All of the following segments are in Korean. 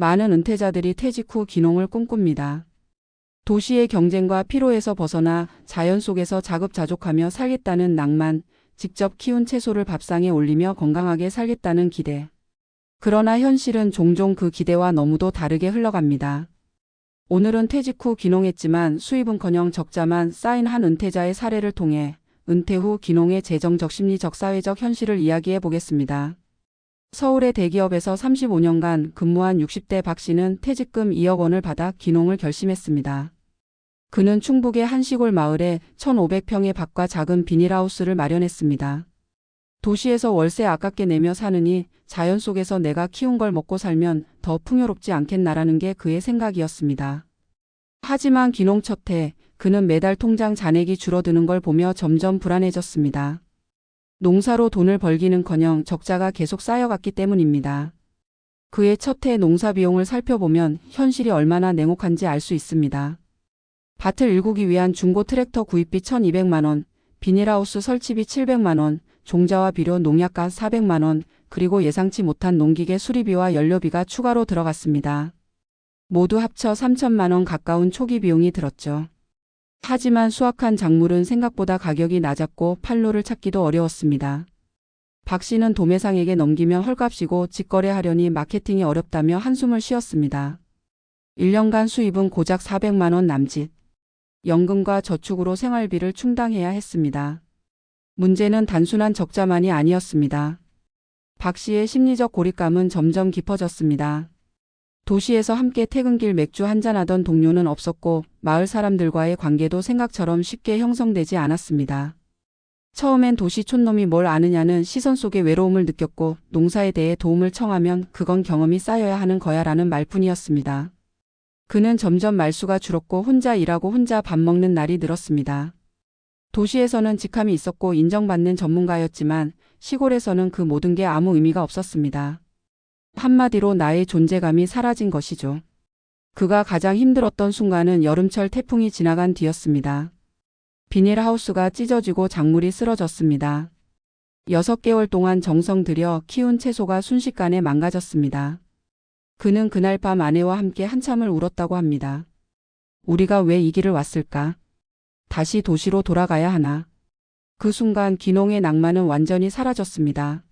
많은 은퇴자들이 퇴직 후 귀농을 꿈꿉니다. 도시의 경쟁과 피로에서 벗어나 자연 속에서 자급자족하며 살겠다는 낭만, 직접 키운 채소를 밥상에 올리며 건강하게 살겠다는 기대. 그러나 현실은 종종 그 기대와 너무도 다르게 흘러갑니다. 오늘은 퇴직 후 귀농했지만 수입은커녕 적자만 쌓인 한 은퇴자의 사례를 통해 은퇴 후 귀농의 재정적 심리적 사회적 현실을 이야기해 보겠습니다. 서울의 대기업에서 35년간 근무한 60대 박 씨는 퇴직금 2억 원을 받아 귀농을 결심했습니다. 그는 충북의 한 시골 마을에 1,500평의 밭과 작은 비닐하우스를 마련했습니다. 도시에서 월세 아깝게 내며 사느니 자연 속에서 내가 키운 걸 먹고 살면 더 풍요롭지 않겠나라는 게 그의 생각이었습니다. 하지만 귀농 첫 해 그는 매달 통장 잔액이 줄어드는 걸 보며 점점 불안해졌습니다. 농사로 돈을 벌기는커녕 적자가 계속 쌓여갔기 때문입니다. 그의 첫 해 농사 비용을 살펴보면 현실이 얼마나 냉혹한지 알 수 있습니다. 밭을 일구기 위한 중고 트랙터 구입비 1,200만 원, 비닐하우스 설치비 700만 원, 종자와 비료 농약가 400만 원, 그리고 예상치 못한 농기계 수리비와 연료비가 추가로 들어갔습니다. 모두 합쳐 3천만 원 가까운 초기 비용이 들었죠. 하지만 수확한 작물은 생각보다 가격이 낮았고 판로를 찾기도 어려웠습니다. 박 씨는 도매상에게 넘기면 헐값이고 직거래하려니 마케팅이 어렵다며 한숨을 쉬었습니다. 1년간 수입은 고작 400만 원 남짓. 연금과 저축으로 생활비를 충당해야 했습니다. 문제는 단순한 적자만이 아니었습니다. 박 씨의 심리적 고립감은 점점 깊어졌습니다. 도시에서 함께 퇴근길 맥주 한잔하던 동료는 없었고 마을 사람들과의 관계도 생각처럼 쉽게 형성되지 않았습니다. 처음엔 도시 촌놈이 뭘 아느냐는 시선 속에 외로움을 느꼈고 농사에 대해 도움을 청하면 그건 경험이 쌓여야 하는 거야 라는 말뿐이었습니다. 그는 점점 말수가 줄었고 혼자 일하고 혼자 밥 먹는 날이 늘었습니다. 도시에서는 직함이 있었고 인정받는 전문가였지만 시골에서는 그 모든 게 아무 의미가 없었습니다. 한마디로 나의 존재감이 사라진 것이죠. 그가 가장 힘들었던 순간은 여름철 태풍이 지나간 뒤였습니다. 비닐하우스가 찢어지고 작물이 쓰러졌습니다. 6개월 동안 정성 들여 키운 채소가 순식간에 망가졌습니다. 그는 그날 밤 아내와 함께 한참을 울었다고 합니다. 우리가 왜 이 길을 왔을까? 다시 도시로 돌아가야 하나? 그 순간 귀농의 낭만은 완전히 사라졌습니다.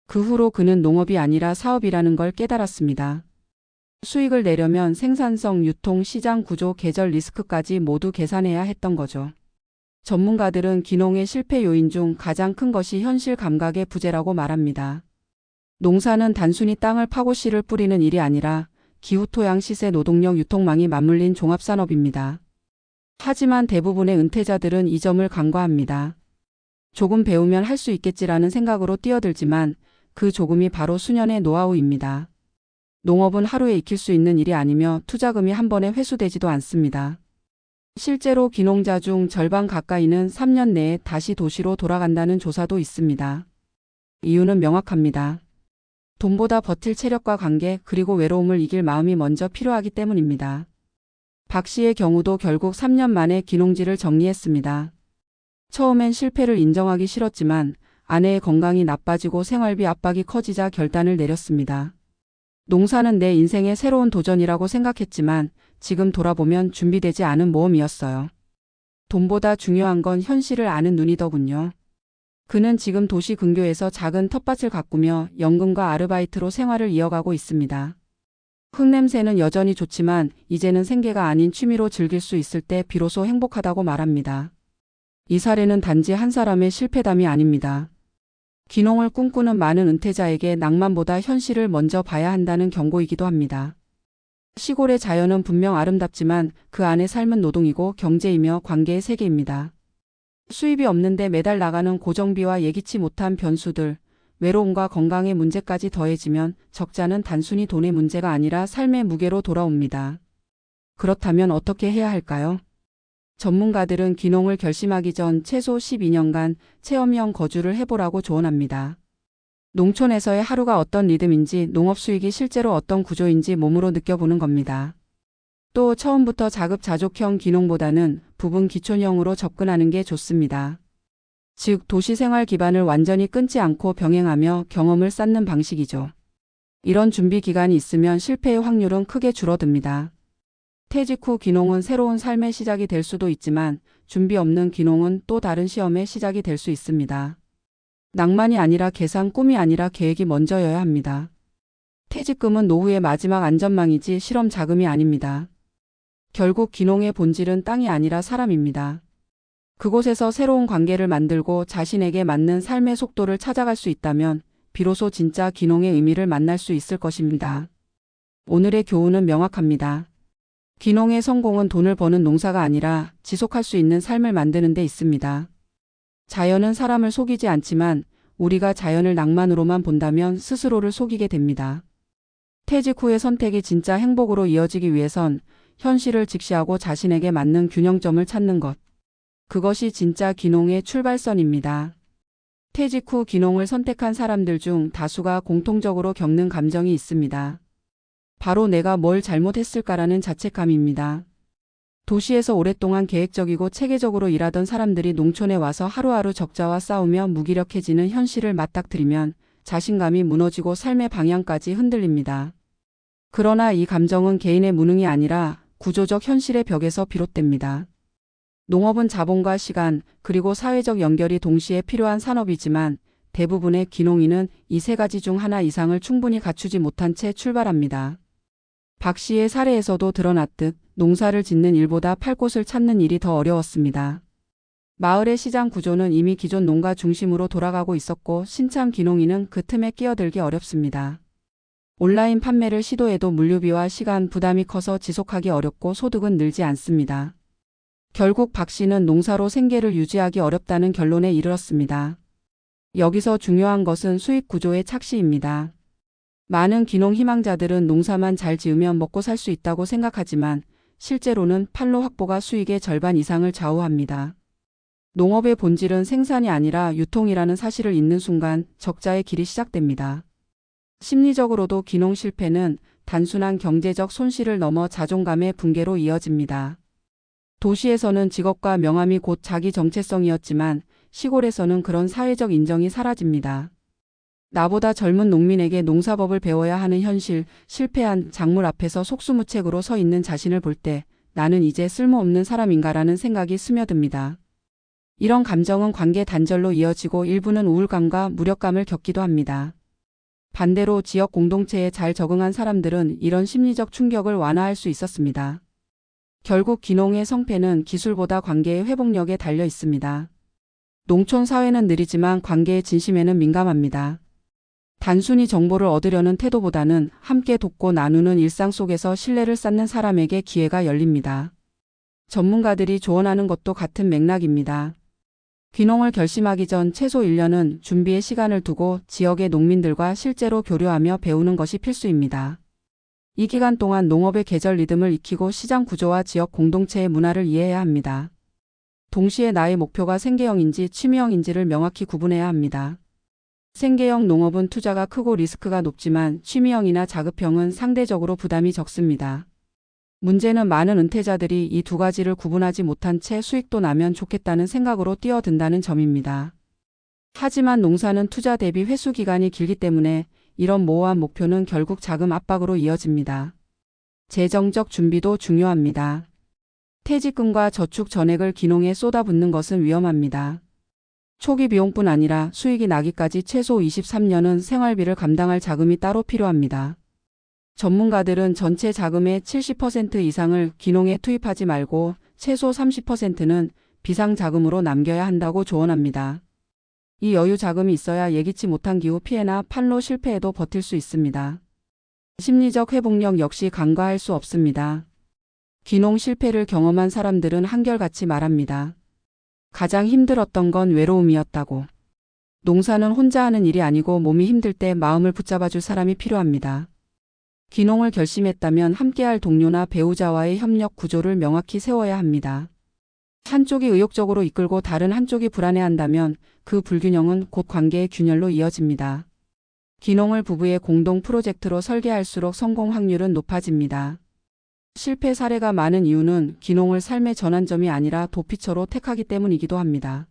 그 후로 그는 농업이 아니라 사업이라는 걸 깨달았습니다. 수익을 내려면 생산성, 유통, 시장 구조, 계절 리스크까지 모두 계산해야 했던 거죠. 전문가들은 귀농의 실패 요인 중 가장 큰 것이 현실 감각의 부재라고 말합니다. 농사는 단순히 땅을 파고 씨를 뿌리는 일이 아니라 기후, 토양, 시세, 노동력, 유통망이 맞물린 종합산업입니다. 하지만 대부분의 은퇴자들은 이 점을 간과합니다. 조금 배우면 할 수 있겠지라는 생각으로 뛰어들지만 그 조금이 바로 수년의 노하우입니다. 농업은 하루에 익힐 수 있는 일이 아니며 투자금이 한 번에 회수되지도 않습니다. 실제로 귀농자 중 절반 가까이는 3년 내에 다시 도시로 돌아간다는 조사도 있습니다. 이유는 명확합니다. 돈보다 버틸 체력과 관계 그리고 외로움을 이길 마음이 먼저 필요하기 때문입니다. 박 씨의 경우도 결국 3년 만에 귀농지를 정리했습니다. 처음엔 실패를 인정하기 싫었지만 아내의 건강이 나빠지고 생활비 압박이 커지자 결단을 내렸습니다. 농사는 내 인생의 새로운 도전이라고 생각했지만 지금 돌아보면 준비되지 않은 모험이었어요. 돈보다 중요한 건 현실을 아는 눈이더군요. 그는 지금 도시 근교에서 작은 텃밭을 가꾸며 연금과 아르바이트로 생활을 이어가고 있습니다. 흙냄새는 여전히 좋지만 이제는 생계가 아닌 취미로 즐길 수 있을 때 비로소 행복하다고 말합니다. 이 사례는 단지 한 사람의 실패담이 아닙니다. 귀농을 꿈꾸는 많은 은퇴자에게 낭만보다 현실을 먼저 봐야 한다는 경고이기도 합니다. 시골의 자연은 분명 아름답지만 그 안의 삶은 노동이고 경제이며 관계의 세계입니다. 수입이 없는데 매달 나가는 고정비와 예기치 못한 변수들, 외로움과 건강의 문제까지 더해지면 적자는 단순히 돈의 문제가 아니라 삶의 무게로 돌아옵니다. 그렇다면 어떻게 해야 할까요? 전문가들은 귀농을 결심하기 전 최소 12년간 체험형 거주를 해보라고 조언합니다. 농촌에서의 하루가 어떤 리듬인지 농업 수익이 실제로 어떤 구조인지 몸으로 느껴보는 겁니다. 또 처음부터 자급자족형 귀농보다는 부분 기촌형으로 접근하는 게 좋습니다. 즉 도시 생활 기반을 완전히 끊지 않고 병행하며 경험을 쌓는 방식이죠. 이런 준비 기간이 있으면 실패의 확률은 크게 줄어듭니다. 퇴직 후 귀농은 새로운 삶의 시작이 될 수도 있지만 준비 없는 귀농은 또 다른 시험의 시작이 될 수 있습니다. 낭만이 아니라 계산, 꿈이 아니라 계획이 먼저여야 합니다. 퇴직금은 노후의 마지막 안전망이지 실험 자금이 아닙니다. 결국 귀농의 본질은 땅이 아니라 사람입니다. 그곳에서 새로운 관계를 만들고 자신에게 맞는 삶의 속도를 찾아갈 수 있다면 비로소 진짜 귀농의 의미를 만날 수 있을 것입니다. 오늘의 교훈은 명확합니다. 귀농의 성공은 돈을 버는 농사가 아니라 지속할 수 있는 삶을 만드는 데 있습니다. 자연은 사람을 속이지 않지만 우리가 자연을 낭만으로만 본다면 스스로를 속이게 됩니다. 퇴직 후의 선택이 진짜 행복으로 이어지기 위해선 현실을 직시하고 자신에게 맞는 균형점을 찾는 것. 그것이 진짜 귀농의 출발선입니다. 퇴직 후 귀농을 선택한 사람들 중 다수가 공통적으로 겪는 감정이 있습니다. 바로 내가 뭘 잘못했을까라는 자책감입니다. 도시에서 오랫동안 계획적이고 체계적으로 일하던 사람들이 농촌에 와서 하루하루 적자와 싸우며 무기력해지는 현실을 맞닥뜨리면 자신감이 무너지고 삶의 방향까지 흔들립니다. 그러나 이 감정은 개인의 무능이 아니라 구조적 현실의 벽에서 비롯됩니다. 농업은 자본과 시간, 그리고 사회적 연결이 동시에 필요한 산업이지만 대부분의 귀농인은 이 세 가지 중 하나 이상을 충분히 갖추지 못한 채 출발합니다. 박 씨의 사례에서도 드러났듯 농사를 짓는 일보다 팔 곳을 찾는 일이 더 어려웠습니다. 마을의 시장 구조는 이미 기존 농가 중심으로 돌아가고 있었고 신참 귀농인은 그 틈에 끼어들기 어렵습니다. 온라인 판매를 시도해도 물류비와 시간 부담이 커서 지속하기 어렵고 소득은 늘지 않습니다. 결국 박 씨는 농사로 생계를 유지하기 어렵다는 결론에 이르렀습니다. 여기서 중요한 것은 수익 구조의 착시입니다. 많은 귀농 희망자들은 농사만 잘 지으면 먹고 살 수 있다고 생각하지만 실제로는 판로 확보가 수익의 절반 이상을 좌우합니다. 농업의 본질은 생산이 아니라 유통이라는 사실을 잊는 순간 적자의 길이 시작됩니다. 심리적으로도 귀농 실패는 단순한 경제적 손실을 넘어 자존감의 붕괴로 이어집니다. 도시에서는 직업과 명함이 곧 자기 정체성이었지만 시골에서는 그런 사회적 인정이 사라집니다. 나보다 젊은 농민에게 농사법을 배워야 하는 현실, 실패한 작물 앞에서 속수무책으로 서 있는 자신을 볼 때 나는 이제 쓸모없는 사람인가라는 생각이 스며듭니다. 이런 감정은 관계 단절로 이어지고 일부는 우울감과 무력감을 겪기도 합니다. 반대로 지역 공동체에 잘 적응한 사람들은 이런 심리적 충격을 완화할 수 있었습니다. 결국 귀농의 성패는 기술보다 관계의 회복력에 달려 있습니다. 농촌 사회는 느리지만 관계의 진심에는 민감합니다. 단순히 정보를 얻으려는 태도보다는 함께 돕고 나누는 일상 속에서 신뢰를 쌓는 사람에게 기회가 열립니다. 전문가들이 조언하는 것도 같은 맥락입니다. 귀농을 결심하기 전 최소 1년은 준비의 시간을 두고 지역의 농민들과 실제로 교류하며 배우는 것이 필수입니다. 이 기간 동안 농업의 계절 리듬을 익히고 시장 구조와 지역 공동체의 문화를 이해해야 합니다. 동시에 나의 목표가 생계형인지 취미형인지를 명확히 구분해야 합니다. 생계형 농업은 투자가 크고 리스크가 높지만 취미형이나 자급형은 상대적으로 부담이 적습니다. 문제는 많은 은퇴자들이 이 두 가지를 구분하지 못한 채 수익도 나면 좋겠다는 생각으로 뛰어든다는 점입니다. 하지만 농사는 투자 대비 회수 기간이 길기 때문에 이런 모호한 목표는 결국 자금 압박으로 이어집니다. 재정적 준비도 중요합니다. 퇴직금과 저축 전액을 귀농에 쏟아붓는 것은 위험합니다. 초기 비용뿐 아니라 수익이 나기까지 최소 23년은 생활비를 감당할 자금이 따로 필요합니다. 전문가들은 전체 자금의 70% 이상을 귀농에 투입하지 말고 최소 30%는 비상자금으로 남겨야 한다고 조언합니다. 이 여유 자금이 있어야 예기치 못한 기후 피해나 판로 실패에도 버틸 수 있습니다. 심리적 회복력 역시 간과할 수 없습니다. 귀농 실패를 경험한 사람들은 한결같이 말합니다. 가장 힘들었던 건 외로움이었다고. 농사는 혼자 하는 일이 아니고 몸이 힘들 때 마음을 붙잡아줄 사람이 필요합니다. 귀농을 결심했다면 함께할 동료나 배우자와의 협력 구조를 명확히 세워야 합니다. 한쪽이 의욕적으로 이끌고 다른 한쪽이 불안해한다면 그 불균형은 곧 관계의 균열로 이어집니다. 귀농을 부부의 공동 프로젝트로 설계할수록 성공 확률은 높아집니다. 실패 사례가 많은 이유는 귀농을 삶의 전환점이 아니라 도피처로 택하기 때문이기도 합니다.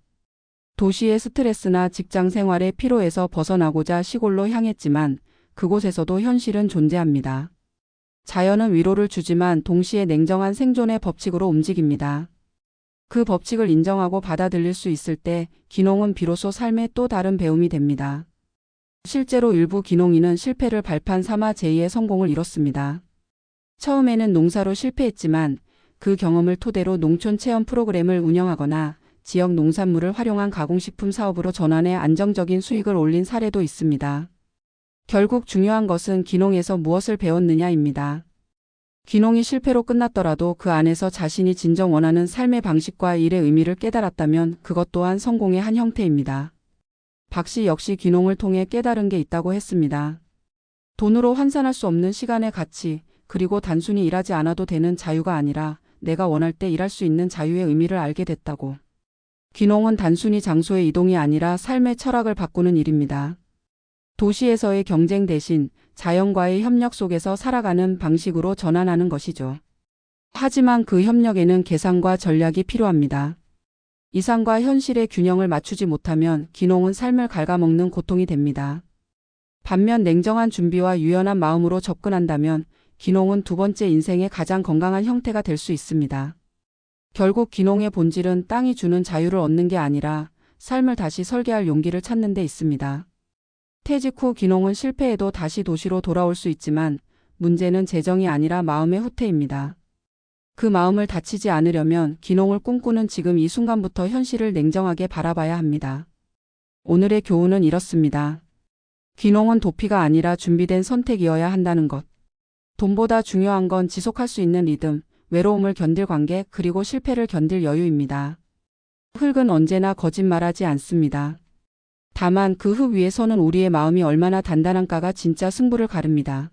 도시의 스트레스나 직장 생활의 피로에서 벗어나고자 시골로 향했지만 그곳에서도 현실은 존재합니다. 자연은 위로를 주지만 동시에 냉정한 생존의 법칙으로 움직입니다. 그 법칙을 인정하고 받아들일 수 있을 때 귀농은 비로소 삶의 또 다른 배움이 됩니다. 실제로 일부 귀농인은 실패를 발판 삼아 제2의 성공을 이뤘습니다. 처음에는 농사로 실패했지만 그 경험을 토대로 농촌 체험 프로그램을 운영하거나 지역 농산물을 활용한 가공식품 사업으로 전환해 안정적인 수익을 올린 사례도 있습니다. 결국 중요한 것은 귀농에서 무엇을 배웠느냐입니다. 귀농이 실패로 끝났더라도 그 안에서 자신이 진정 원하는 삶의 방식과 일의 의미를 깨달았다면 그것 또한 성공의 한 형태입니다. 박 씨 역시 귀농을 통해 깨달은 게 있다고 했습니다. 돈으로 환산할 수 없는 시간의 가치, 그리고 단순히 일하지 않아도 되는 자유가 아니라 내가 원할 때 일할 수 있는 자유의 의미를 알게 됐다고. 귀농은 단순히 장소의 이동이 아니라 삶의 철학을 바꾸는 일입니다. 도시에서의 경쟁 대신 자연과의 협력 속에서 살아가는 방식으로 전환하는 것이죠. 하지만 그 협력에는 계산과 전략이 필요합니다. 이상과 현실의 균형을 맞추지 못하면 귀농은 삶을 갉아먹는 고통이 됩니다. 반면 냉정한 준비와 유연한 마음으로 접근한다면 귀농은 두 번째 인생의 가장 건강한 형태가 될 수 있습니다. 결국 귀농의 본질은 땅이 주는 자유를 얻는 게 아니라 삶을 다시 설계할 용기를 찾는 데 있습니다. 퇴직 후 귀농은 실패해도 다시 도시로 돌아올 수 있지만 문제는 재정이 아니라 마음의 후퇴입니다. 그 마음을 다치지 않으려면 귀농을 꿈꾸는 지금 이 순간부터 현실을 냉정하게 바라봐야 합니다. 오늘의 교훈은 이렇습니다. 귀농은 도피가 아니라 준비된 선택이어야 한다는 것. 돈보다 중요한 건 지속할 수 있는 리듬, 외로움을 견딜 관계, 그리고 실패를 견딜 여유입니다. 흙은 언제나 거짓말하지 않습니다. 다만 그 흙 위에 서는 우리의 마음이 얼마나 단단한가가 진짜 승부를 가릅니다.